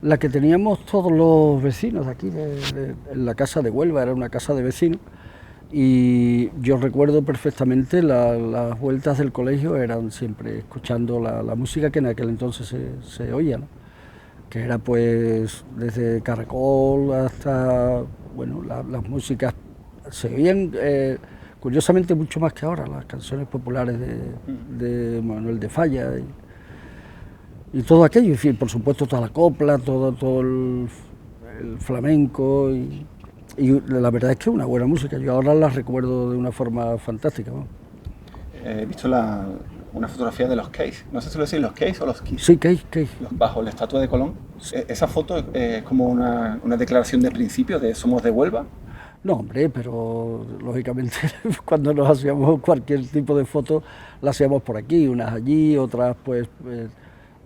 La que teníamos todos los vecinos de aquí, en la casa de Huelva, era una casa de vecinos, y yo recuerdo perfectamente las vueltas del colegio eran siempre escuchando la música que en aquel entonces se oía, ¿no? Que era pues desde Caracol hasta, bueno, las músicas se oían curiosamente mucho más que ahora, las canciones populares de Manuel de Falla y todo aquello, en fin, por supuesto toda la copla, todo el flamenco y la verdad es que es una buena música, yo ahora la recuerdo de una forma fantástica, ¿no? He visto una fotografía de los Keys, no sé si lo decís los Keys o los Keys. Sí, Keys. Bajo la estatua de Colón. Esa foto es como una declaración de principio de somos de Huelva. No, hombre, pero lógicamente cuando nos hacíamos cualquier tipo de foto, la hacíamos por aquí, unas allí, otras pues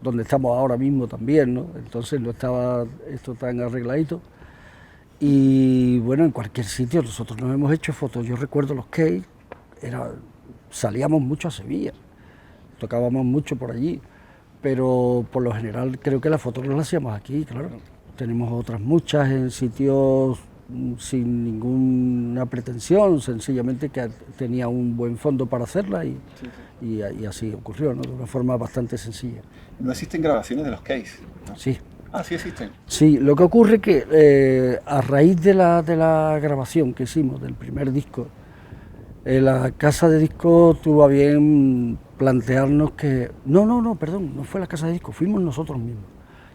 donde estamos ahora mismo también, ¿no? Entonces no estaba esto tan arregladito. Y bueno, en cualquier sitio nosotros nos hemos hecho fotos. Yo recuerdo los Keys, salíamos mucho a Sevilla, tocábamos mucho por allí, pero por lo general creo que las fotos no las hacíamos aquí, claro. Tenemos otras muchas en sitios sin ninguna pretensión, sencillamente que tenía un buen fondo para hacerla y así ocurrió, ¿no? De una forma bastante sencilla. No existen grabaciones de los Keys, ¿no? Sí. Ah, sí existen. Sí, lo que ocurre es que a raíz de la grabación que hicimos del primer disco, la casa de discos tuvo a bien plantearnos que... No, perdón, no fue la casa de discos, fuimos nosotros mismos.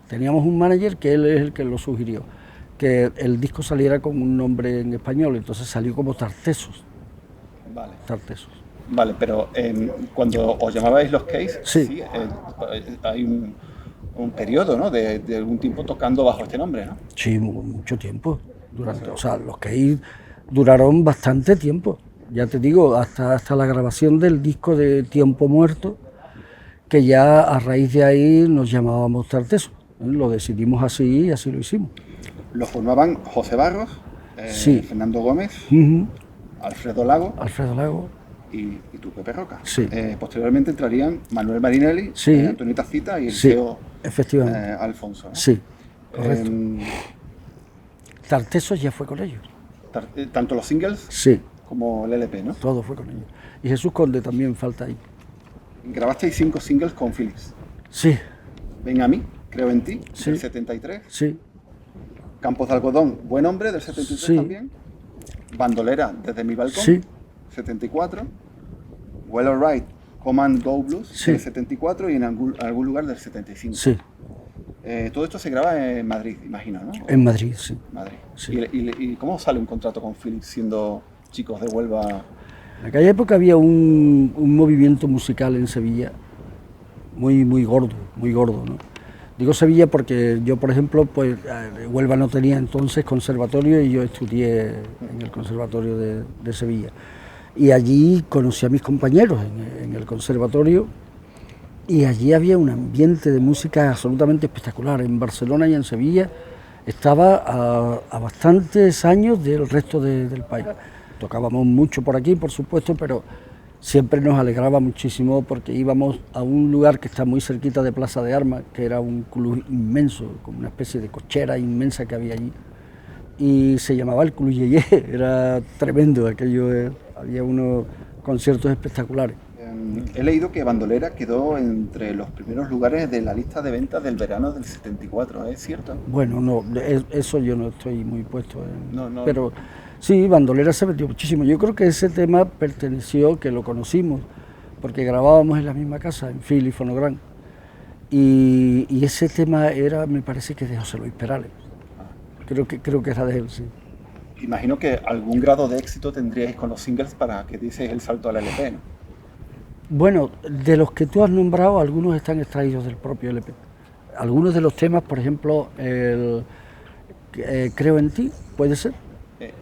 Teníamos un manager que él es el que lo sugirió, que el disco saliera con un nombre en español, entonces salió como Tartesos. Vale. Tartesos. Vale, pero cuando os llamabais los Keys, sí hay un periodo, ¿no? De algún tiempo tocando bajo este nombre, ¿no? Sí, mucho tiempo. O sea, los Keys duraron bastante tiempo. Ya te digo, hasta la grabación del disco de Tiempo Muerto, que ya a raíz de ahí nos llamábamos Tartesos. Lo decidimos así y así lo hicimos. Lo formaban José Barros, sí. Fernando Gómez, Alfredo Lago y tú, Pepe Roca. Sí. Posteriormente entrarían Manuel Marinelli, Antonio Tacita y el CEO Alfonso, ¿no? Sí, correcto. Tartesos ya fue con ellos. ¿Tanto los singles? Sí. Como el LP, ¿no? Todo fue con ellos. Y Jesús Conde también falta ahí. ¿Grabasteis 5 singles con Philips? Sí. Ven a mí, Creo en ti, del 73. Sí. Campos de Algodón, Buen Hombre, del 73 también. Bandolera, Desde mi balcón, 74. Well Alright, Come and Go Blues, del 74 y en algún lugar del 75. Sí. Todo esto se graba en Madrid, imagino, ¿no? En Madrid, sí. Madrid. Sí. ¿Y cómo sale un contrato con Philips siendo chicos de Huelva? En aquella época había un movimiento musical en Sevilla muy gordo, ¿no? Digo Sevilla porque yo, por ejemplo, pues Huelva no tenía entonces conservatorio y yo estudié en el conservatorio de Sevilla. Y allí conocí a mis compañeros en el conservatorio y allí había un ambiente de música absolutamente espectacular. En Barcelona y en Sevilla estaba a bastantes años del resto del país. Tocábamos mucho por aquí, por supuesto, pero siempre nos alegraba muchísimo porque íbamos a un lugar que está muy cerquita de Plaza de Armas, que era un club inmenso, como una especie de cochera inmensa que había allí, y se llamaba el Club Yeye, era tremendo aquello, había unos conciertos espectaculares. He leído que Bandolera quedó entre los primeros lugares de la lista de ventas del verano del 74, ¿es cierto? Bueno, no, eso yo no estoy muy puesto en... No. Pero sí, Bandolera se vendió muchísimo. Yo creo que ese tema perteneció, que lo conocimos, porque grabábamos en la misma casa, en Phil y Fonogram. Y ese tema era, me parece que de José Luis Perales. Creo que era de él, sí. Imagino que algún grado de éxito tendríais con los singles para que dices el salto al LP, ¿no? Bueno, de los que tú has nombrado, algunos están extraídos del propio LP. Algunos de los temas, por ejemplo, Creo en ti, puede ser.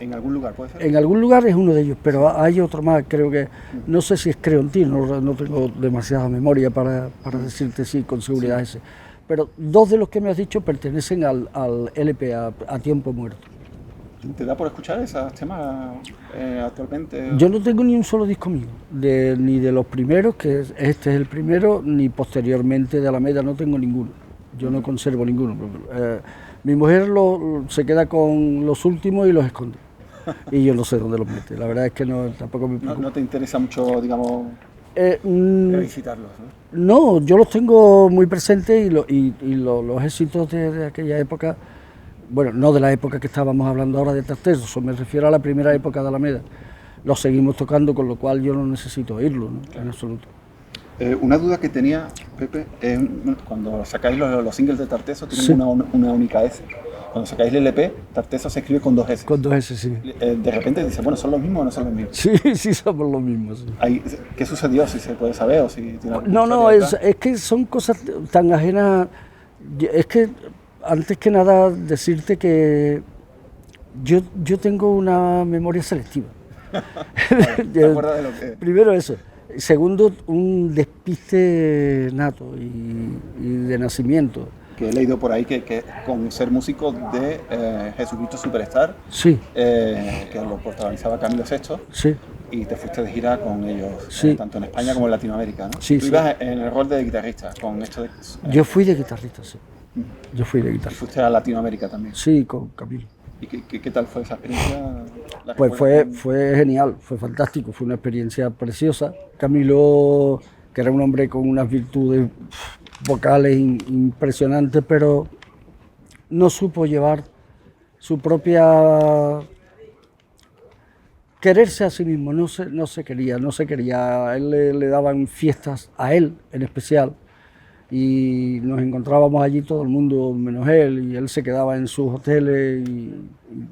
¿En algún lugar puede ser? En algún lugar es uno de ellos, pero hay otro más, creo que, no sé si es Creo en ti, no tengo demasiada memoria para decirte sí con seguridad ese. Pero dos de los que me has dicho pertenecen al LP, a Tiempo Muerto. ¿Te da por escuchar esos temas actualmente? Yo no tengo ni un solo disco mío, ni de los primeros, que este es el primero, ni posteriormente de Alameda, no tengo ninguno. yo no conservo ninguno. Mi mujer se queda con los últimos y los esconde. Y yo no sé dónde los mete. La verdad es que no, tampoco me preocupa. ¿No te interesa mucho, digamos, revisitarlos? No, yo los tengo muy presentes y los éxitos de aquella época, bueno, no de la época que estábamos hablando ahora de Tartessos, me refiero a la primera época de Alameda. Los seguimos tocando, con lo cual yo no necesito oírlo, ¿no? Claro. En absoluto. Una duda que tenía, Pepe, es cuando sacáis los singles de Tartessos tienen una única S. Cuando sacáis el LP, Tartessos se escribe con 2 S. Con 2 S, sí. De repente dices, bueno, ¿son los mismos o no son los mismos? Sí, sí, somos los mismos. Sí. ¿Qué sucedió? Si se puede saber o si tiene No, es que son cosas tan ajenas. Es que, antes que nada, decirte que yo tengo una memoria selectiva. ¿Te acuerdas de lo que...? Primero eso. Segundo, un despiste nato y de nacimiento. Que he leído por ahí que con ser músico de Jesucristo Superstar, sí. Que lo protagonizaba Camilo VI, sí. Y te fuiste de gira con ellos, sí. Tanto en España como en Latinoamérica, ¿no? Sí, Tú ibas en el rol de guitarrista, con esto de... Yo fui de guitarrista, sí. Yo fui de guitarrista. ¿Y fuiste a Latinoamérica también? Sí, con Camilo. ¿Y qué tal fue esa experiencia? Pues fue genial, fue fantástico, fue una experiencia preciosa. Camilo, que era un hombre con unas virtudes vocales impresionantes, pero no supo llevar su propia... quererse a sí mismo, no se quería. A él le daban fiestas, a él en especial, y nos encontrábamos allí todo el mundo menos él, y él se quedaba en sus hoteles y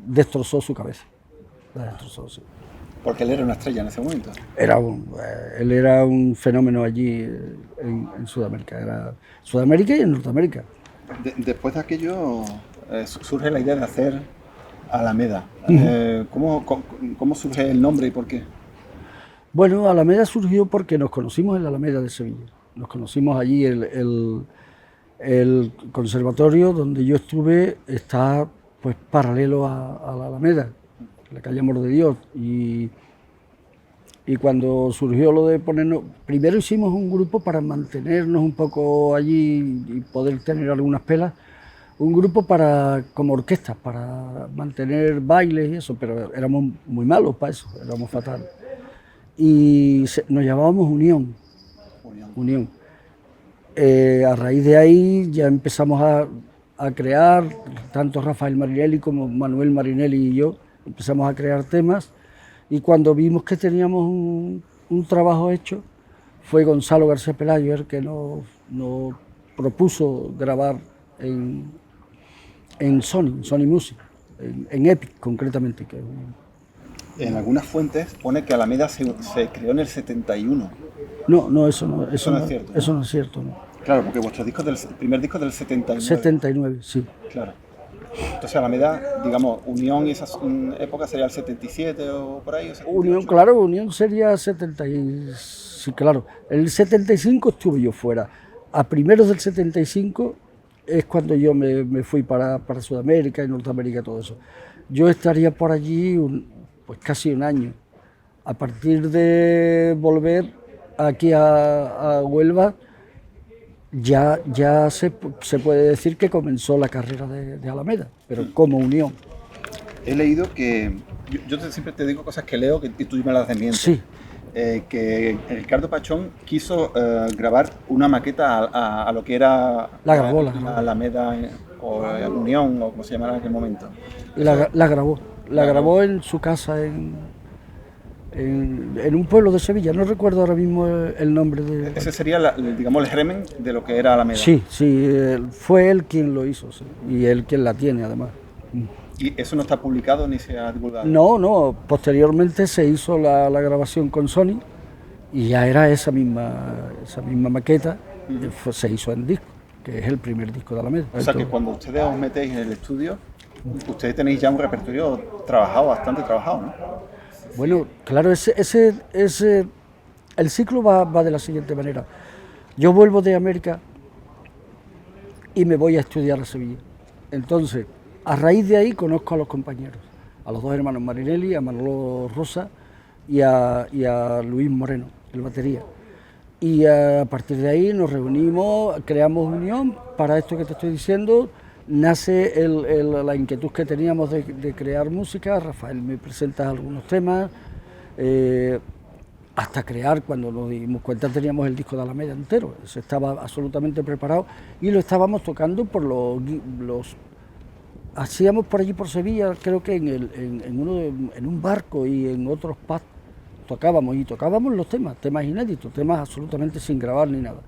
destrozó su cabeza. La destrozó, sí. Porque él era una estrella en ese momento. Él era un fenómeno allí en Sudamérica, Sudamérica y en Norteamérica. Después de aquello surge la idea de hacer Alameda. ¿Cómo surge el nombre y por qué? Bueno, Alameda surgió porque nos conocimos en la Alameda de Sevilla. Nos conocimos allí, el conservatorio donde yo estuve está pues paralelo a la Alameda, la calle Amor de Dios, y cuando surgió lo de ponernos, primero hicimos un grupo para mantenernos un poco allí y poder tener algunas pelas, un grupo como orquesta, para mantener bailes y eso, pero éramos muy malos para eso, éramos fatales. Y nos llamábamos Unión. A raíz de ahí ya empezamos a crear, tanto Rafael Marinelli como Manuel Marinelli y yo, empezamos a crear temas, y cuando vimos que teníamos un trabajo hecho, fue Gonzalo García Pelayo el que nos propuso grabar en Sony Music, en Epic concretamente. En algunas fuentes pone que Alameda se creó en el 71. No, eso no es cierto. ¿No? Eso no es cierto, ¿no? Claro, porque vuestro primer disco es del 79. 79, sí. Claro. Entonces Alameda, digamos, Unión y esas épocas sería el 77 o por ahí. ¿O Unión sería 70 sí, claro. En el 75 estuve yo fuera. A primeros del 75 es cuando yo me fui para Sudamérica y Norteamérica, todo eso. Yo estaría por allí pues casi un año. A partir de volver aquí a Huelva, ya se puede decir que comenzó la carrera de Alameda, pero como Unión. He leído que, yo siempre te digo cosas que leo y tú me las desmientes. Sí. Que Ricardo Pachón quiso grabar una maqueta a lo que era la grabó. Alameda o Unión, o como se llamara en aquel momento. La grabó en su casa en un pueblo de Sevilla, no recuerdo ahora mismo el nombre de... Ese sería, digamos, el germen de lo que era Alameda. Sí, fue él quien lo hizo, sí, y él quien la tiene además. ¿Y eso no está publicado ni se ha divulgado? No, posteriormente se hizo la grabación con Sony y ya era esa misma maqueta, se hizo en disco, que es el primer disco de Alameda. O sea que cuando ustedes os metéis en el estudio, ustedes tenéis ya un repertorio bastante trabajado, ¿no? Bueno, claro, el ciclo va de la siguiente manera. Yo vuelvo de América y me voy a estudiar a Sevilla. Entonces, a raíz de ahí conozco a los compañeros, a los dos hermanos Marinelli, a Manolo Rosa y a Luis Moreno, el batería. Y a partir de ahí nos reunimos, creamos unión para esto que te estoy diciendo. Nace la inquietud que teníamos de crear música. Rafael me presenta algunos temas, hasta crear, cuando nos dimos cuenta teníamos el disco de Alameda entero, eso estaba absolutamente preparado y lo estábamos tocando por los hacíamos por allí por Sevilla, creo que en un barco y en otros pubs tocábamos los temas inéditos, temas absolutamente sin grabar ni nada.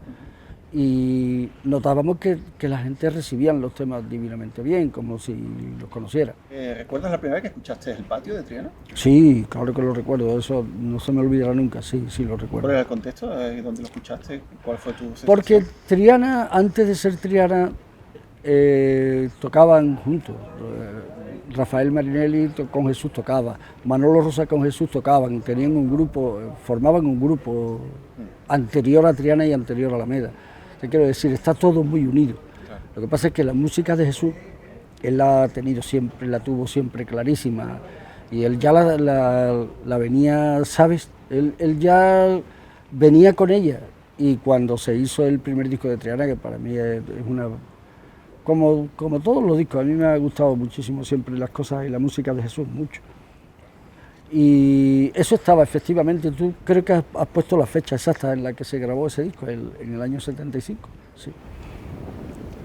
Y notábamos que la gente recibía los temas divinamente bien, como si los conociera. ¿Recuerdas la primera vez que escuchaste El Patio de Triana? Sí, claro que lo recuerdo, eso no se me olvidará nunca, sí lo recuerdo. ¿Cuál era el contexto? ¿Dónde lo escuchaste? ¿Cuál fue tu sensación? Porque Triana, antes de ser Triana, tocaban juntos. Rafael Marinelli con Jesús tocaba, Manolo Rosa con Jesús tocaban, tenían un grupo, formaban un grupo anterior a Triana y anterior a Alameda. Te quiero decir, está todo muy unido. Claro. Lo que pasa es que la música de Jesús, él la tuvo siempre clarísima, y él ya la venía, ¿sabes? Él ya venía con ella, y cuando se hizo el primer disco de Triana, que para mí es una... Como todos los discos, a mí me ha gustado muchísimo siempre las cosas y la música de Jesús, mucho. Y eso estaba efectivamente, tú creo que has puesto la fecha exacta en la que se grabó ese disco, en el año 75, sí.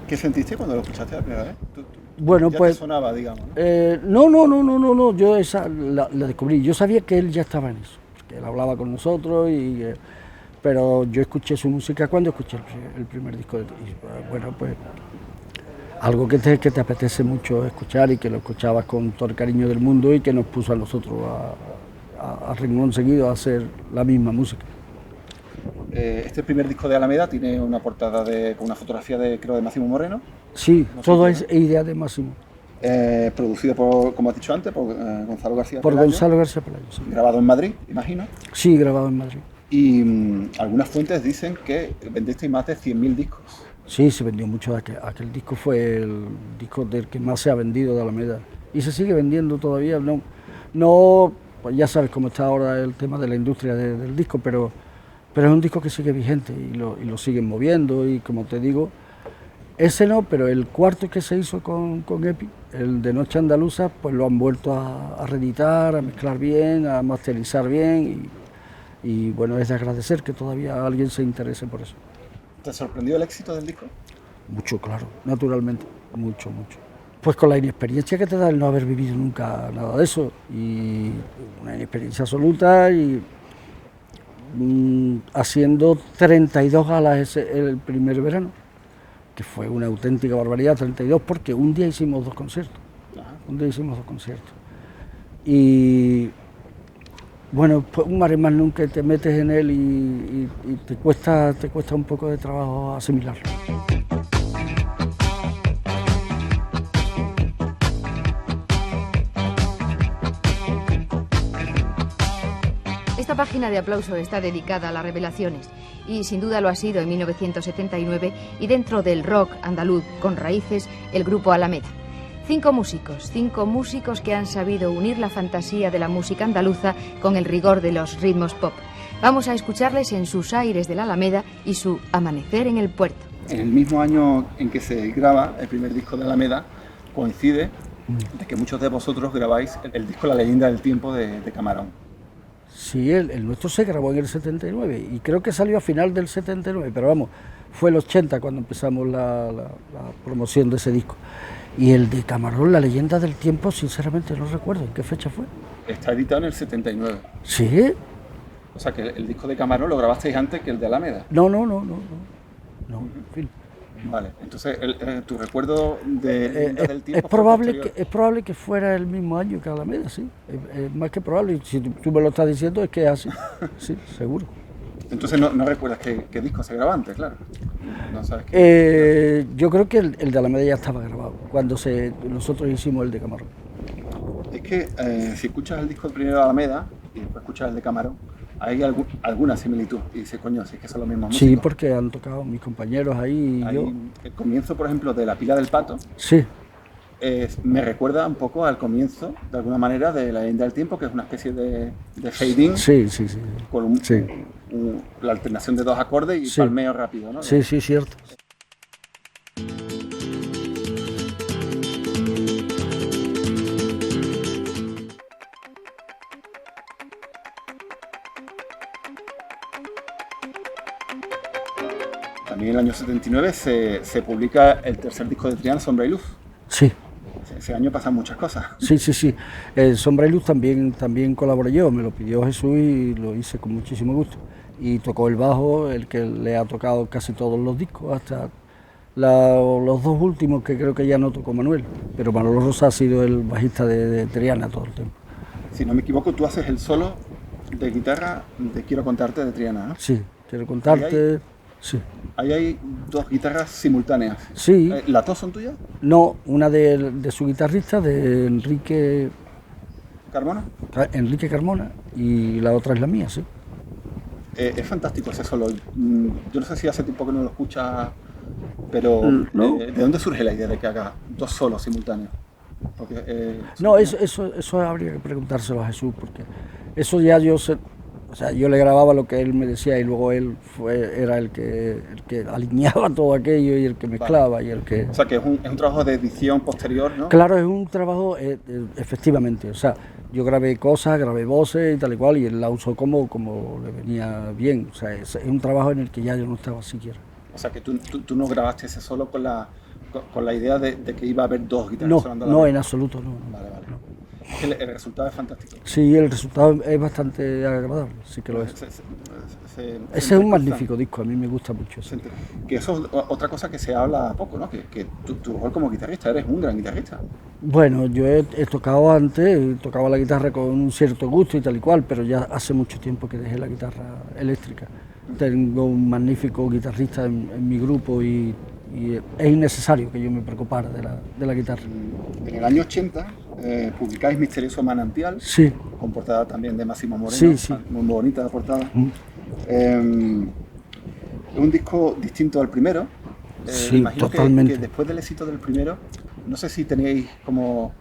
¿Qué sentiste cuando lo escuchaste la primera vez? Bueno, ya pues... te sonaba, digamos, ¿no? No, yo esa la descubrí, yo sabía que él ya estaba en eso, porque él hablaba con nosotros, pero yo escuché su música cuando escuché el primer disco de... Bueno, pues... algo que te apetece mucho escuchar y que lo escuchabas con todo el cariño del mundo y que nos puso a nosotros a renglón seguido a hacer la misma música. Este primer disco de Alameda tiene una portada con una fotografía creo de Máximo Moreno. Sí, todo es idea de Máximo. Producido por, como has dicho antes, por Gonzalo García Por Pelayo. Gonzalo García Pelayo, sí. Grabado en Madrid, imagino. Sí, grabado en Madrid. Y algunas fuentes dicen que vendisteis más de 100.000 discos. Sí, se vendió mucho. Aquel disco fue el disco del que más se ha vendido de Alameda. Y se sigue vendiendo todavía. No, pues ya sabes cómo está ahora el tema de la industria del disco, pero es un disco que sigue vigente y lo siguen moviendo. Y como te digo, ese no, pero el cuarto que se hizo con Epi, el de Noche Andaluza, pues lo han vuelto a reeditar, a mezclar bien, a masterizar bien. Y bueno, es de agradecer que todavía alguien se interese por eso. ¿Te sorprendió el éxito del disco? Mucho, claro, naturalmente, mucho. Pues con la inexperiencia que te da el no haber vivido nunca nada de eso, y una inexperiencia absoluta, y haciendo 32 galas el primer verano, que fue una auténtica barbaridad, 32, porque un día hicimos dos conciertos. Y bueno, pues un mare más nunca te metes en él y te cuesta un poco de trabajo asimilarlo. Esta página de aplauso está dedicada a las revelaciones y sin duda lo ha sido en 1979 y dentro del rock andaluz con raíces el grupo Alameda. Cinco músicos que han sabido unir la fantasía de la música andaluza con el rigor de los ritmos pop. Vamos a escucharles en sus aires de la Alameda y su Amanecer en el Puerto. En el mismo año en que se graba el primer disco de Alameda, coincide de que muchos de vosotros grabáis el disco La Leyenda del Tiempo de Camarón. Sí, el nuestro se grabó en el 79 y creo que salió a final del 79, pero vamos, fue el 80 cuando empezamos la promoción de ese disco. Y el de Camarón, La Leyenda del Tiempo, sinceramente no recuerdo en qué fecha fue. Está editado en el 79. ¿Sí? O sea que el disco de Camarón lo grabasteis antes que el de Alameda. No, en fin. Vale, entonces tu recuerdo del tiempo es probable que fuera el mismo año que Alameda, sí. Es más que probable. Si tú me lo estás diciendo es que es así. Sí, seguro. Entonces no recuerdas qué disco se grabó antes, claro. No sabes qué. Yo creo que el de Alameda ya estaba grabado cuando nosotros hicimos el de Camarón. Es que si escuchas el disco primero de Alameda y después escuchas el de Camarón, hay alguna similitud. Y dices, coño, si es que son los mismos músicos. Sí, porque han tocado mis compañeros ahí y yo. El comienzo, por ejemplo, de La Pila del Pato. Sí. Me recuerda un poco al comienzo, de alguna manera, de La Leyenda del Tiempo, que es una especie de fade-in. Sí. Con la alternación de dos acordes y sí. palmeo rápido, ¿no? Sí, sí, cierto. También en el año 79 se publica el tercer disco de Triana, Sombra y Luz. Sí. Ese año pasan muchas cosas. Sí, sí, sí. Sombra y Luz también colaboré yo, me lo pidió Jesús y lo hice con muchísimo gusto. Y tocó el bajo, el que le ha tocado casi todos los discos, hasta los dos últimos que creo que ya no tocó Manuel. Pero Manolo Rosa ha sido el bajista de Triana todo el tiempo. Si no me equivoco, tú haces el solo de guitarra de Quiero Contarte de Triana, ¿no? Sí, Quiero Contarte, sí. Ahí hay dos guitarras simultáneas. Sí. ¿Las dos son tuyas? No, una de su guitarrista, de Enrique Carmona, y la otra es la mía, sí. Es fantástico ese solo. Yo no sé si hace tiempo que no lo escuchas, pero no. ¿De dónde surge la idea de que haga dos solos simultáneos? Porque, no, eso habría que preguntárselo a Jesús, porque eso ya yo le grababa lo que él me decía y luego él era el que alineaba todo aquello y el que mezclaba, vale. Y el que... O sea, que es un trabajo de edición posterior, ¿no? Claro, es un trabajo, efectivamente, o sea, yo grabé cosas, grabé voces y tal y cual, y él la usó como le venía bien, o sea, es un trabajo en el que ya yo no estaba siquiera. O sea, que tú no grabaste ese solo con la idea de que iba a haber dos guitarras sonando a la vez. No, en absoluto, no. Vale. No. El resultado es fantástico. Sí, el resultado es bastante agradable, sí que lo es. Ese es un magnífico disco, a mí me gusta mucho. Sí. Que eso es otra cosa que se habla poco, ¿no? Que tu rol como guitarrista, eres un gran guitarrista. Bueno, yo he tocado antes, tocaba la guitarra con un cierto gusto y tal y cual, pero ya hace mucho tiempo que dejé la guitarra eléctrica. Tengo un magnífico guitarrista en mi grupo y es innecesario que yo me preocupara de la guitarra. En el año 80 publicáis Misterioso Manantial, sí. Con portada también de Máximo Moreno, sí. Muy bonita la portada. Es un disco distinto al primero. Sí, imagino totalmente. Que después del éxito del primero, no sé si teníais como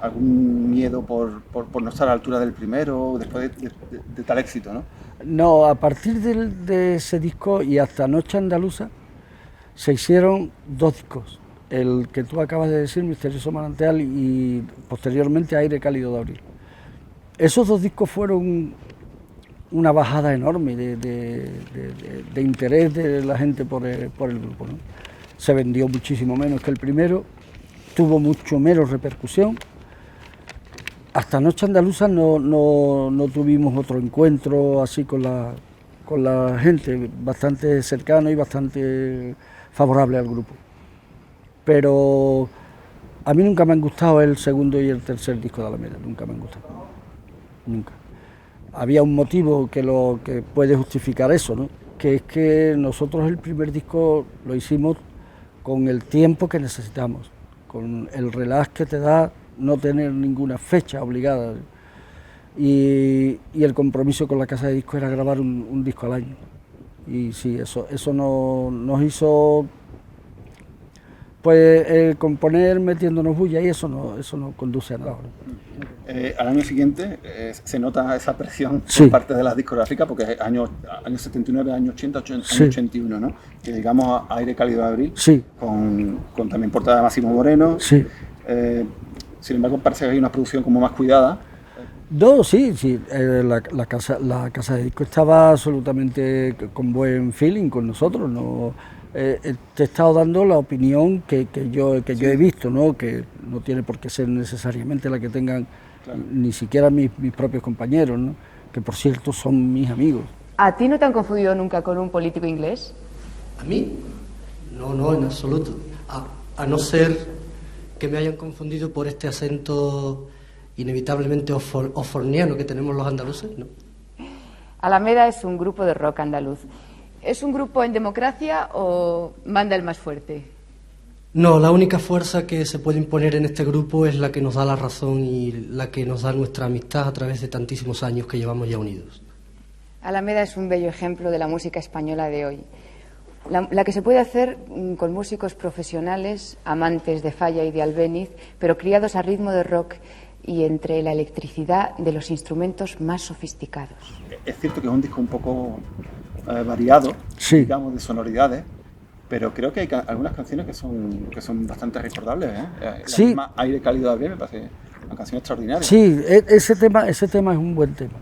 algún miedo por no estar a la altura del primero, después de tal éxito, ¿no? No, a partir de ese disco y hasta Noche Andaluza se hicieron dos discos. El que tú acabas de decir, Misterioso Manantial, y posteriormente Aire Cálido de Abril. Esos dos discos fueron una bajada enorme de interés de la gente por el grupo, ¿no? Se vendió muchísimo menos que el primero, tuvo mucho menos repercusión. Hasta Noche Andaluza no tuvimos otro encuentro así con la gente, bastante cercano y bastante favorable al grupo. Pero a mí nunca me han gustado el segundo y el tercer disco de Alameda, nunca me han gustado, nunca. Había un motivo que puede justificar eso, ¿no? Que es que nosotros el primer disco lo hicimos con el tiempo que necesitamos, con el relax que te da no tener ninguna fecha obligada, y el compromiso con la casa de discos era grabar un disco al año. Y sí, eso nos hizo pues componer metiéndonos bulla, y eso no conduce a nada. Al año siguiente se nota esa presión sí. por parte de las discográficas, porque es año 79, año 80, año sí. 81, ¿no? Que digamos Aire Cálido de Abril, sí. con también portada de Máximo Moreno. Sí. Sin embargo, parece que hay una producción como más cuidada. No, sí. La casa de disco estaba absolutamente con buen feeling con nosotros, ¿no? Te he estado dando la opinión que yo he visto, ¿no? Que no tiene por qué ser necesariamente la que tengan claro. Ni siquiera mis propios compañeros, ¿no? Que por cierto son mis amigos. ¿A ti no te han confundido nunca con un político inglés? ¿A mí? No, en absoluto. A no ser que me hayan confundido por este acento inevitablemente oforniano que tenemos los andaluces, ¿no? Alameda es un grupo de rock andaluz. ¿Es un grupo en democracia o manda el más fuerte? No, la única fuerza que se puede imponer en este grupo es la que nos da la razón y la que nos da nuestra amistad a través de tantísimos años que llevamos ya unidos. Alameda es un bello ejemplo de la música española de hoy. La que se puede hacer con músicos profesionales, amantes de Falla y de Albéniz, pero criados a ritmo de rock y entre la electricidad de los instrumentos más sofisticados. Es cierto que es un disco un poco variado, sí, digamos, de sonoridades, pero creo que hay algunas canciones que son bastante recordables, ¿eh? La sí. misma Aire cálido de abril me parece una canción extraordinaria. Sí, ese tema es un buen tema,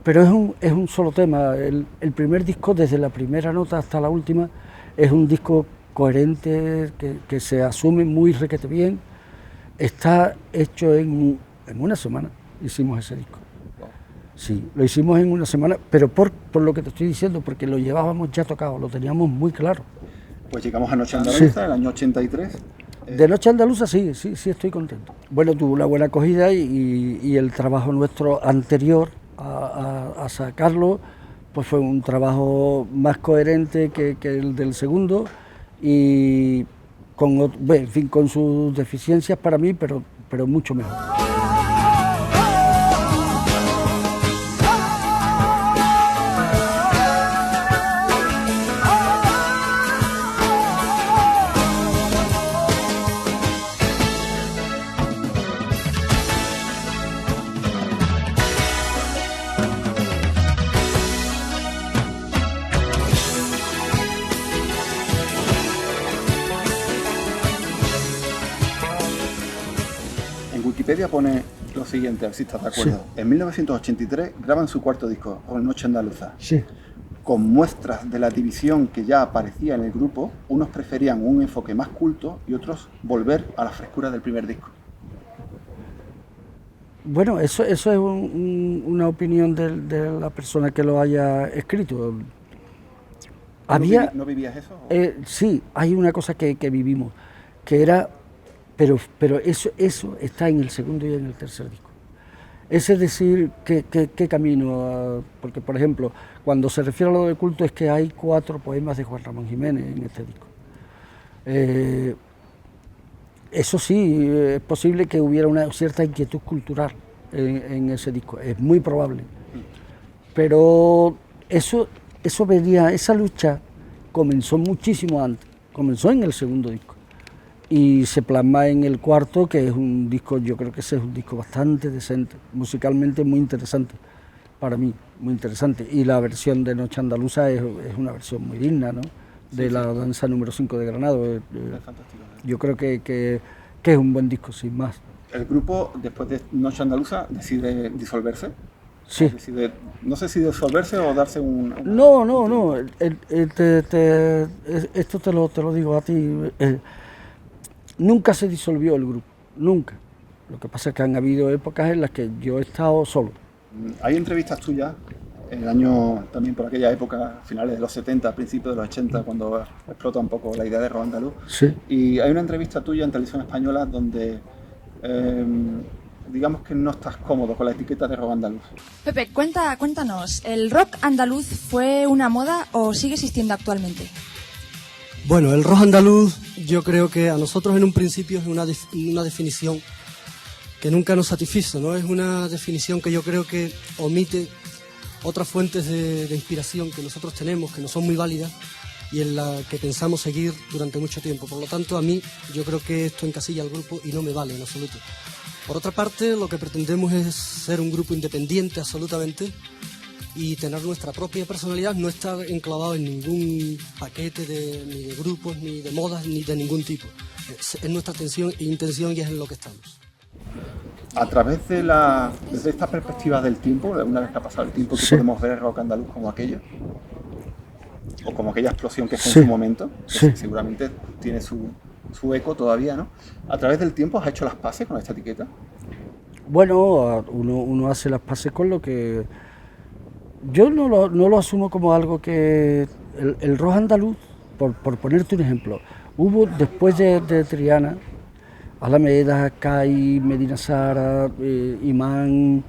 pero es un solo tema. El primer disco, desde la primera nota hasta la última, es un disco coherente, que se asume muy requete bien. Está hecho en una semana, hicimos ese disco. Sí, lo hicimos en una semana, pero por lo que te estoy diciendo, porque lo llevábamos ya tocado, lo teníamos muy claro. Pues llegamos a Noche Andaluza, sí. el año 83. De Noche Andaluza sí estoy contento. Bueno, tuvo una buena acogida y el trabajo nuestro anterior a sacarlo, pues fue un trabajo más coherente que el del segundo y con sus deficiencias para mí, pero mucho mejor. Wikipedia pone lo siguiente, a ver si estás de acuerdo. Sí. En 1983 graban su cuarto disco, Noche Andaluza. Sí. Con muestras de la división que ya aparecía en el grupo, unos preferían un enfoque más culto y otros volver a la frescura del primer disco. Bueno, eso es una opinión de la persona que lo haya escrito. ¿No vivías eso? Sí, hay una cosa que vivimos, que era... Pero eso está en el segundo y en el tercer disco. Es decir, ¿qué camino? Porque, por ejemplo, cuando se refiere a lo de culto es que hay 4 poemas de Juan Ramón Jiménez en este disco. Eso sí, es posible que hubiera una cierta inquietud cultural en ese disco, es muy probable. Pero eso venía, esa lucha comenzó muchísimo antes, comenzó en el segundo disco. Y se plasma en el cuarto, que es un disco, yo creo que ese es un disco bastante decente, musicalmente muy interesante, para mí, muy interesante. Y la versión de Noche Andaluza es una versión muy digna, ¿no? De la danza número 5 de Granado. Es fantástico. Yo creo que es un buen disco, sin más. ¿El grupo, después de Noche Andaluza, decide disolverse? Sí. No sé si disolverse o darse un... No. Esto te lo digo a ti. Nunca se disolvió el grupo, nunca. Lo que pasa es que han habido épocas en las que yo he estado solo. Hay entrevistas tuyas, en el año, también por aquella época, finales de los 70, principios de los 80, cuando explota un poco la idea de Rock Andaluz. Sí. Y hay una entrevista tuya en Televisión Española donde, digamos que no estás cómodo con la etiqueta de Rock Andaluz. Pepe, cuéntanos, ¿el rock andaluz fue una moda o sigue existiendo actualmente? Bueno, el rock andaluz yo creo que a nosotros en un principio es una definición que nunca nos satisfizo, ¿no? Es una definición que yo creo que omite otras fuentes de inspiración que nosotros tenemos, que no son muy válidas y en la que pensamos seguir durante mucho tiempo. Por lo tanto, a mí yo creo que esto encasilla al grupo y no me vale en absoluto. Por otra parte, lo que pretendemos es ser un grupo independiente absolutamente y tener nuestra propia personalidad, no estar enclavado en ningún paquete ni de grupos, ni de modas, ni de ningún tipo. Es nuestra intención y es en lo que estamos. A través de desde esta perspectiva del tiempo, una vez que ha pasado el tiempo, que sí. podemos ver el rock andaluz como aquello, o como aquella explosión que fue sí. en su momento, que sí. seguramente tiene su eco todavía, ¿no? A través del tiempo, ¿has hecho las paces con esta etiqueta? Bueno, uno hace las paces con lo que... Yo no lo asumo como algo que... El rock andaluz, por ponerte un ejemplo, hubo después de Triana, Alameda, CAI, Medina Sara, Imán,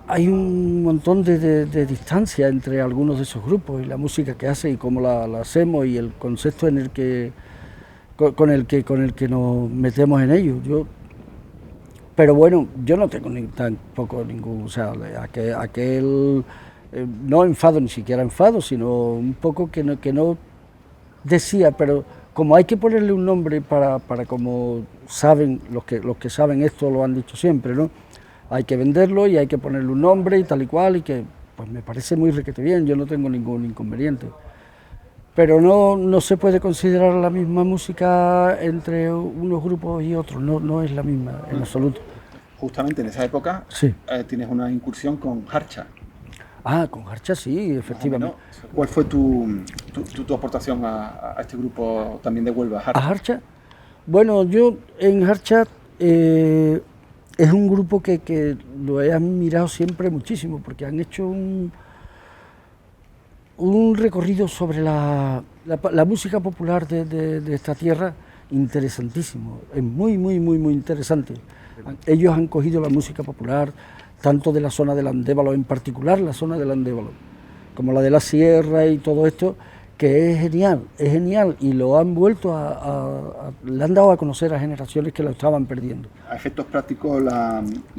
hay un montón de distancia entre algunos de esos grupos y la música que hace y cómo la hacemos y el concepto con el que nos metemos en ellos. Pero bueno, yo no tengo tampoco ningún, o sea, aquel no enfado, ni siquiera enfado, sino un poco que no decía, pero como hay que ponerle un nombre para como saben, los que saben esto lo han dicho siempre, ¿no? Hay que venderlo y hay que ponerle un nombre y tal y cual, y que pues me parece muy requete bien, yo no tengo ningún inconveniente. Pero no se puede considerar la misma música entre unos grupos y otros, no es la misma en absoluto. Justamente en esa época sí. Tienes una incursión con Harcha. Ah, con Harcha sí, efectivamente. ¿Cuál fue tu aportación a este grupo también de Huelva, Harcha? ¿A Harcha? Bueno, yo en Harcha es un grupo que lo he admirado siempre muchísimo, porque han hecho un recorrido sobre la música popular de esta tierra interesantísimo, es muy interesante. Ellos han cogido la música popular, tanto de la zona del Andévalo, en particular la zona del Andévalo, como la de la Sierra y todo esto, que es genial, y lo han vuelto le han dado a conocer a generaciones que lo estaban perdiendo. A efectos prácticos,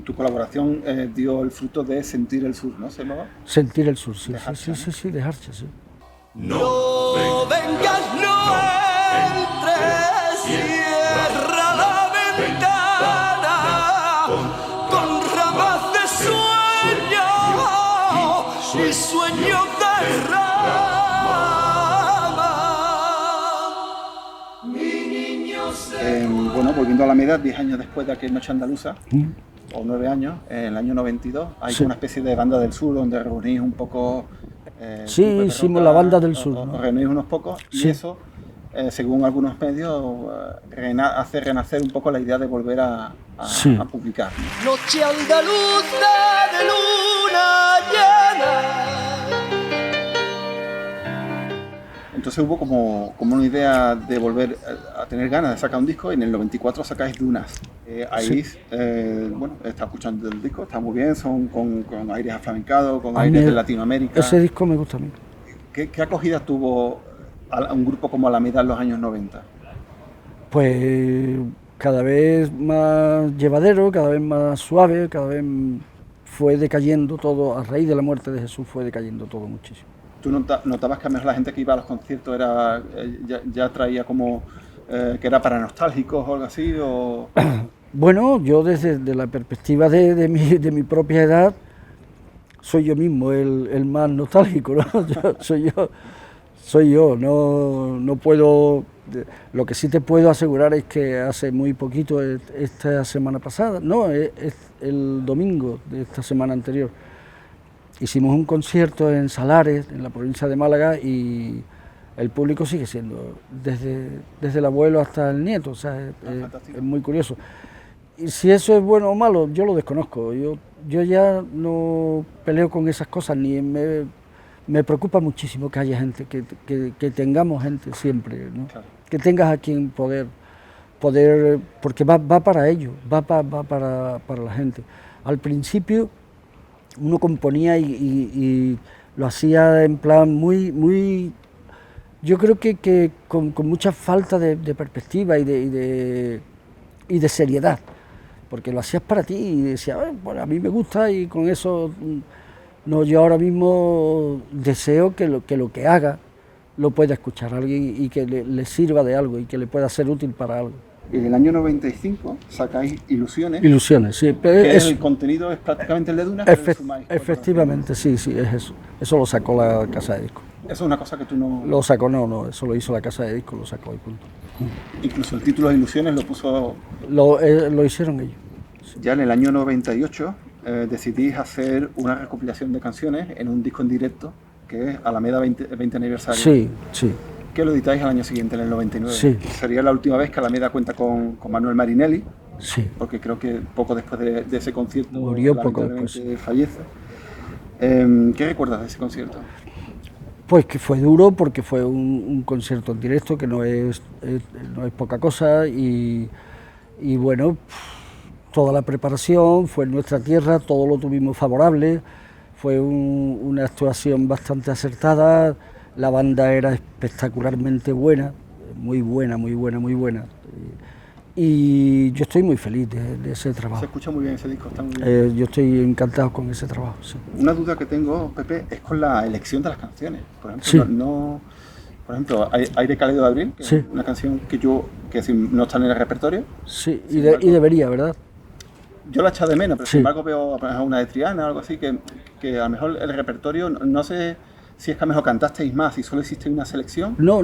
tu colaboración dio el fruto de Sentir el Sur, ¿no? ¿Se llamaba? Sentir el Sur, sí, sí, de Harcha, sí. No vengas, no entres, cierra la ventana con ramas de sueño y sueño de rama. Mi niño bueno, volviendo a Alameda, 10 años después de aquella noche andaluza, o 9 años, en el año 92, hay una especie de banda del sur donde reunís un poco... sí, hicimos la banda del sur, ¿no? Reunís unos pocos y eso, según algunos medios, hace renacer un poco la idea de volver a publicar. Noche andaluza de luna llena. Entonces hubo como una idea de volver a tener ganas de sacar un disco, y en el 94 sacáis Dunas. Ahí, bueno, está escuchando el disco, está muy bien, son con aires aflamencados, con aires de Latinoamérica. Ese disco me gusta a mí. ¿Qué acogida tuvo a un grupo como Alameda en los años 90? Pues cada vez más llevadero, cada vez más suave, cada vez fue decayendo todo, a raíz de la muerte de Jesús fue decayendo todo muchísimo. ¿Tú notabas que a menos la gente que iba a los conciertos ya traía como que era para nostálgicos o algo así? O... Bueno, yo desde la perspectiva de mi propia edad, soy yo mismo el más nostálgico, ¿no? Soy yo, no puedo... Lo que sí te puedo asegurar es que hace muy poquito, esta semana pasada, es el domingo de esta semana anterior, hicimos un concierto en Salares, en la provincia de Málaga, y el público sigue siendo, desde el abuelo hasta el nieto, o sea, es muy curioso. Y si eso es bueno o malo, yo lo desconozco, yo ya no peleo con esas cosas, ni me preocupa muchísimo que haya gente, que tengamos gente siempre, ¿no? Claro. Que tengas a quien poder porque va para ello, va para la gente. Al principio uno componía y lo hacía en plan muy yo creo que con mucha falta de perspectiva y de seriedad, porque lo hacías para ti y decías, bueno, a mí me gusta y con eso, no, yo ahora mismo deseo que lo que haga lo pueda escuchar alguien y que le sirva de algo y que le pueda ser útil para algo. En el año 95 sacáis Ilusiones. Ilusiones, sí. El contenido es prácticamente el de Dunas. Efectivamente, sí, es eso. Eso lo sacó la casa de discos. Eso es una cosa que tú no... Lo sacó, no, eso lo hizo la casa de discos, lo sacó y punto. Incluso el título de Ilusiones lo puso... Lo hicieron ellos. Sí. Ya en el año 98 decidís hacer una recopilación de canciones en un disco en directo, que es Alameda 20 aniversario. Sí. Que lo editáis al año siguiente, en el 99. Sí. Sería la última vez que Alameda cuenta con Manuel Marinelli. Sí. Porque creo que poco después de ese concierto murió poco después. Fallece. ¿Qué recuerdas de ese concierto? Pues que fue duro porque fue un concierto en directo que no es poca cosa y bueno, toda la preparación fue en nuestra tierra, todo lo tuvimos favorable, fue una actuación bastante acertada. La banda era espectacularmente buena, muy buena. Y yo estoy muy feliz de ese trabajo. Se escucha muy bien ese disco, está muy bien. Yo estoy encantado con ese trabajo, sí. Una duda que tengo, Pepe, es con la elección de las canciones. Por ejemplo, sí. Por ejemplo, Aire Cálido de Abril, que Sí. es una canción que si no está en el repertorio. Sí, Sin embargo, y debería, ¿verdad? yo la echo de menos, pero Sí. sin embargo veo a una de Triana o algo así, que a lo mejor el repertorio, no sé si es que a lo mejor cantasteis más y solo hiciste una selección. No,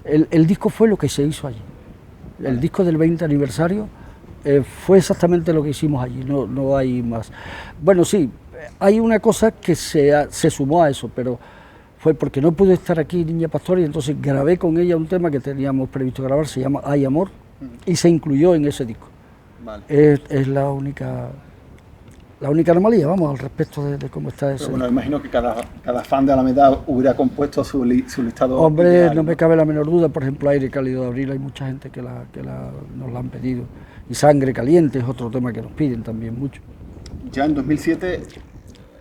el disco fue lo que se hizo allí. El disco del 20 aniversario fue exactamente lo que hicimos allí, no hay más. Bueno, sí, hay una cosa que se sumó a eso, pero fue porque no pude estar aquí Niña Pastora y entonces grabé con ella un tema que teníamos previsto grabar, se llama Hay Amor, y se incluyó en ese disco. Vale. Es la única anomalía, vamos, al respecto de cómo está ese Pero bueno, disco. imagino que cada fan de Alameda hubiera compuesto su listado. Hombre, ideal, no me cabe la menor duda, por ejemplo, Aire Cálido de Abril, hay mucha gente que nos la han pedido. Y Sangre Caliente es otro tema que nos piden también mucho. Ya en 2007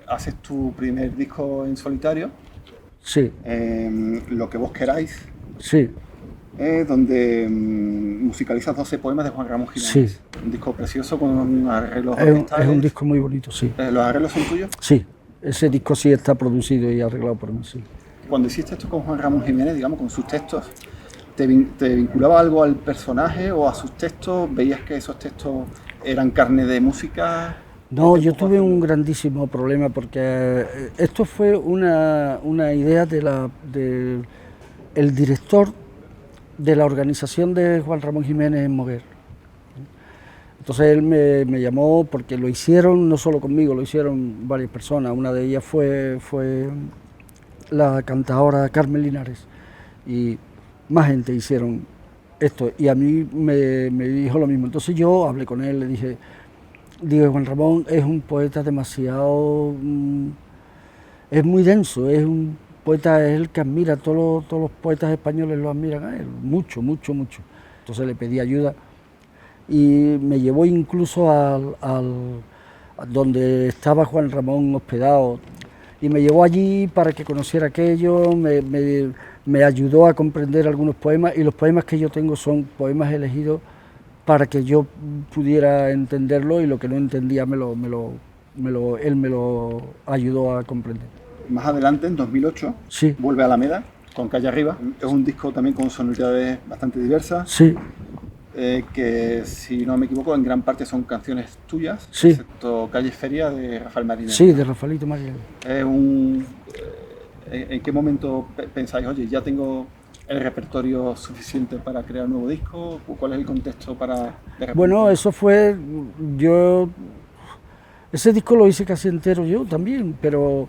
haces tu primer disco en solitario, Sí, Lo que vos queráis, sí, donde musicalizas 12 poemas de Juan Ramón Jiménez. Sí. Un disco precioso con arreglos es un orquestales. disco muy bonito, sí. ¿Los arreglos son tuyos? Sí, ese disco sí está producido y arreglado por mí, sí. Cuando hiciste esto con Juan Ramón Jiménez, digamos, con sus textos, ¿te vinculaba algo al personaje o a sus textos? ¿Veías que esos textos eran carne de música? No, ¿Qué te yo empujó a tuve un hacerlo? grandísimo problema porque esto fue una idea del el director de la organización de Juan Ramón Jiménez en Moguer. Entonces él me llamó porque lo hicieron no solo conmigo, lo hicieron varias personas. Una de ellas fue la cantadora Carmen Linares y más gente hicieron esto y a mí me dijo lo mismo. Entonces yo hablé con él, le dije, Juan Ramón es un poeta demasiado, es muy denso, es un poeta, es el que admira, todos los poetas españoles lo admiran a él, mucho, mucho, mucho. Entonces le pedí ayuda y me llevó incluso a donde estaba Juan Ramón hospedado y me llevó allí para que conociera aquello, me ayudó a comprender algunos poemas y los poemas que yo tengo son poemas elegidos para que yo pudiera entenderlo y lo que no entendía él me lo ayudó a comprender. Más adelante, en 2008, Sí. vuelve a Alameda con Calle Arriba. Es un disco también con sonoridades bastante diversas, Sí, que si no me equivoco en gran parte son canciones tuyas, Sí. excepto Calle Feria de Rafael Marinero. sí, de Rafaelito María. ¿En qué momento pensáis, oye, ya tengo el repertorio suficiente para crear un nuevo disco? ¿Cuál es el contexto para...? de repente? Bueno, eso fue, ese disco lo hice casi entero yo también, pero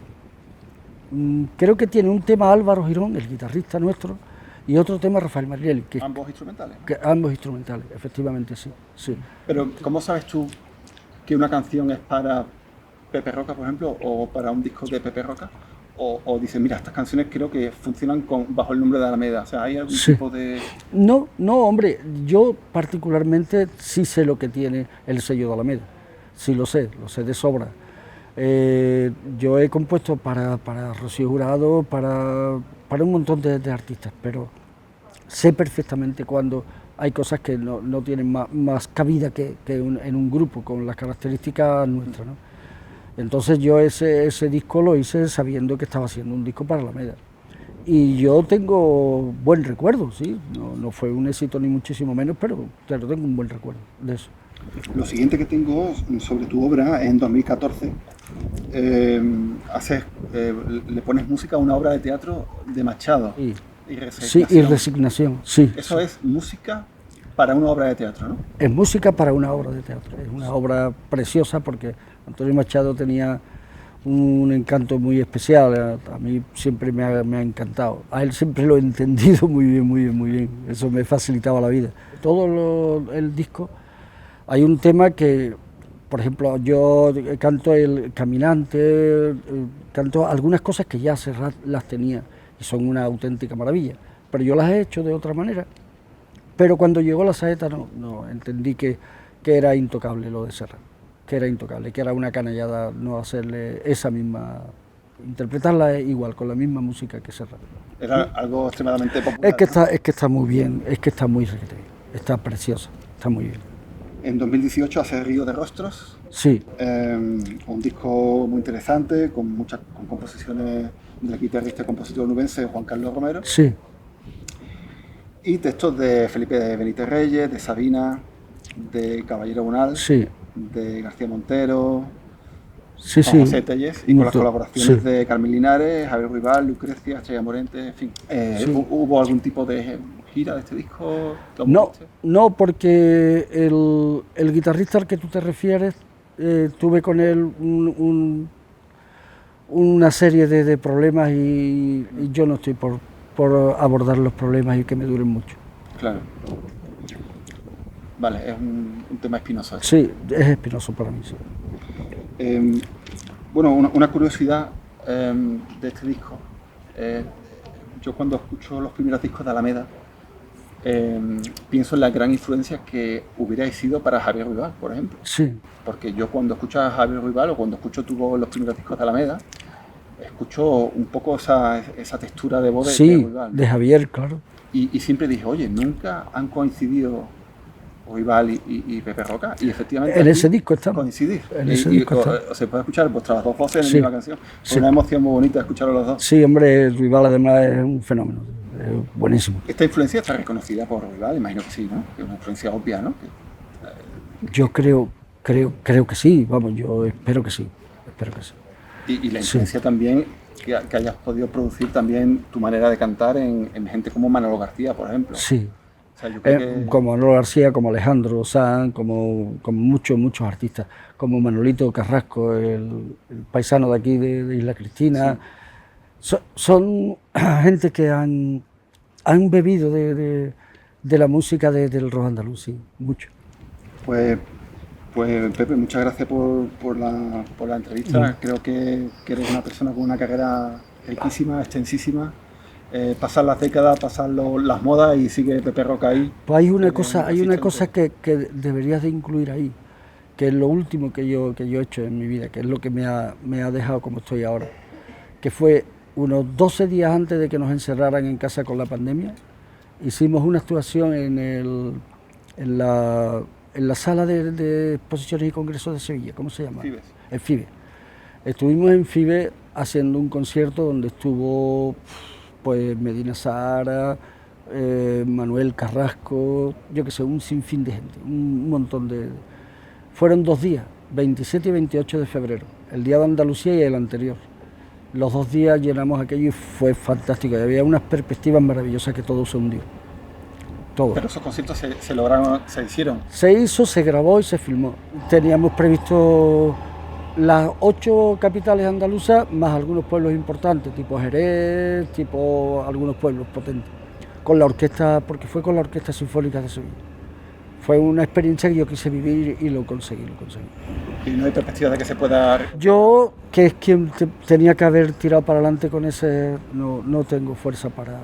creo que tiene un tema Álvaro Girón, el guitarrista nuestro, y otro tema Rafael Mariel, ¿Ambos instrumentales? ambos instrumentales, efectivamente, sí, sí. Pero ¿cómo sabes tú que una canción es para Pepe Roca, por ejemplo, o para un disco de Pepe Roca? O dices, mira, estas canciones creo que funcionan bajo el nombre de Alameda. O sea, ¿hay algún Sí. tipo de...? No, hombre, yo particularmente sí sé lo que tiene el sello de Alameda, sí lo sé de sobra. Yo he compuesto para Rocío Jurado, para un montón de artistas, pero sé perfectamente cuando hay cosas que no tienen más cabida que en un grupo con las características nuestras, ¿no? Entonces yo ese disco lo hice sabiendo que estaba haciendo un disco para Alameda. Y yo tengo buen recuerdo, sí, no fue un éxito ni muchísimo menos, pero tengo un buen recuerdo de eso. Lo siguiente que tengo sobre tu obra, en 2014, le pones música a una obra de teatro de Machado. Y Resignación. sí, y Resignación, sí. Eso es música para una obra de teatro, ¿no? Es música para una obra de teatro, es una obra preciosa porque Antonio Machado tenía un encanto muy especial, a mí siempre me ha encantado, a él siempre lo he entendido muy bien, eso me facilitaba la vida. Todo el disco, hay un tema que, por ejemplo, yo canto El Caminante, canto algunas cosas que ya Serrat las tenía y son una auténtica maravilla, pero yo las he hecho de otra manera. Pero cuando llegó la saeta no entendí que era intocable lo de Serrat, que era intocable, que era una canallada no hacerle esa misma, interpretarla igual, con la misma música que Serrat. Era algo extremadamente popular. Es que está muy bien, es que está muy requete bien, está preciosa, está muy bien. En 2018 hace Río de Rostros, Sí, un disco muy interesante, con composiciones del guitarrista y compositor nubense Juan Carlos Romero, sí, y textos de Felipe Benítez Reyes, de Sabina, de Caballero Bonal, sí, de García Montero, sí, Juan sí. José Telles, y con las colaboraciones Sí. de Carmen Linares, Javier Ruibal, Lucrecia, Estrella Morente, en fin. ¿Hubo algún tipo de gira de este disco? No, no, porque el guitarrista al que tú te refieres, tuve con él una serie de problemas y yo no estoy por abordar los problemas y que me duren mucho. Claro. Vale, es un tema espinoso. Sí, es espinoso para mí, sí. Bueno, una curiosidad de este disco. Yo cuando escucho los primeros discos de Alameda, pienso en la gran influencia que hubierais sido para Javier Ruibal, por ejemplo. Sí, Porque yo cuando escucho a Javier Ruibal o cuando escucho tu voz en los primeros discos de Alameda, escucho un poco esa textura de voz de sí, Ruibal, ¿no? de Javier, claro. Y siempre dije, oye, nunca han coincidido Ruibal y Pepe Roca, y efectivamente En aquí ese disco estamos. coincidir. En ese disco estamos. Se puede escuchar vuestras dos voces en Sí, la misma canción. sí. Es una emoción muy bonita escuchar a los dos. Sí, hombre, Ruibal además es un fenómeno, es buenísimo. Esta influencia está reconocida por Ruibal, imagino que sí, ¿no? Que es una influencia obvia, ¿no? Yo creo que sí, vamos, yo espero que sí, espero que sí. Y la Sí. influencia también que hayas podido producir también tu manera de cantar en gente como Manolo García, por ejemplo. Sí. O sea, yo creo que... Como Manolo García, como Alejandro Sanz, como muchos artistas, como Manolito Carrasco, el paisano de aquí de Isla Cristina. Son gente que han bebido de la música del rock andaluz, sí, mucho. Pues Pepe, muchas gracias por la entrevista. Creo que eres una persona con una carrera riquísima, extensísima. Pasar las décadas, pasar las modas y sigue Pepe Roca ahí. Pues hay una cosa que deberías de incluir ahí, que es lo último que yo he hecho en mi vida, que es lo que me ha dejado como estoy ahora, que fue unos 12 días antes de que nos encerraran en casa con la pandemia, hicimos una actuación en la sala de exposiciones y congresos de Sevilla, ¿cómo se llama? Fibes. En Fibes. Estuvimos en Fibes haciendo un concierto donde estuvo pues Medina Sahara, Manuel Carrasco, yo qué sé, un sinfín de gente, un montón de... Fueron 2 días, 27 y 28 de febrero, el día de Andalucía y el anterior. Los 2 días llenamos aquello y fue fantástico, y había unas perspectivas maravillosas que todo se hundió. Todo. Pero esos conciertos se lograron, se hicieron. Se hizo, se grabó y se filmó. Teníamos previsto las 8 capitales andaluzas, más algunos pueblos importantes, tipo Jerez, tipo algunos pueblos potentes, con la orquesta, porque fue con la Orquesta Sinfónica de Sevilla. Fue una experiencia que yo quise vivir y lo conseguí. Y no hay perspectiva de que se pueda... Yo, que es quien tenía que haber tirado para adelante con ese, no tengo fuerza para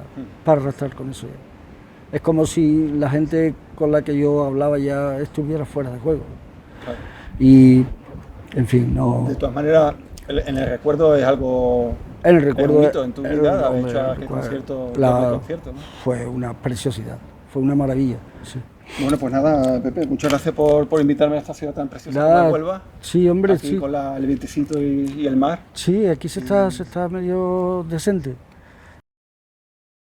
arrastrar con eso ya. Es como si la gente con la que yo hablaba ya estuviera fuera de juego. Claro. Y, en fin, no... De todas maneras, en el recuerdo es algo... En el recuerdo... Es un hito en tu vida, haber hombre, hecho aquel concierto, ¿no? Fue una preciosidad, fue una maravilla, sí. Bueno, pues nada, Pepe, muchas gracias por invitarme a esta ciudad tan preciosa como Huelva. Sí, hombre, aquí sí. con el vientecito y el mar. Sí, aquí se está medio decente.